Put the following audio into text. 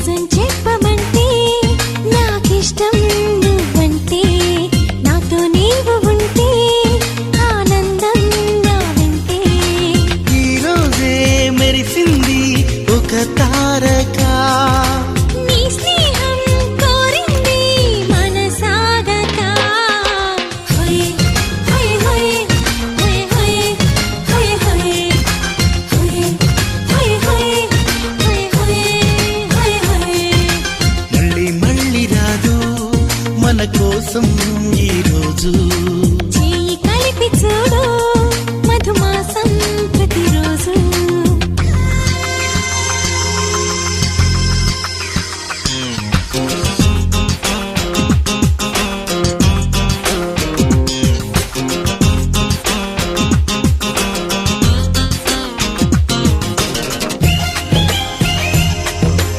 నిజం చెప్పమంటే నాకిష్టం నువ్వంటే, నాతో నీవు ఉంటే ఆనందం నా వెంటే. ఈరోజే మెరిసింది ఒక తారక, నీ స్నేహం కోరింది మనసాగక. హోయ్ హోయ్ హోయ్ హోయ్ హోయ్ హోయ్ హోయ్ హోయ్ హోయ్ హోయ్ హోయ్ హోయ్ హోయ్. మళ్ళీ మళ్ళీ రాదు మన కోసం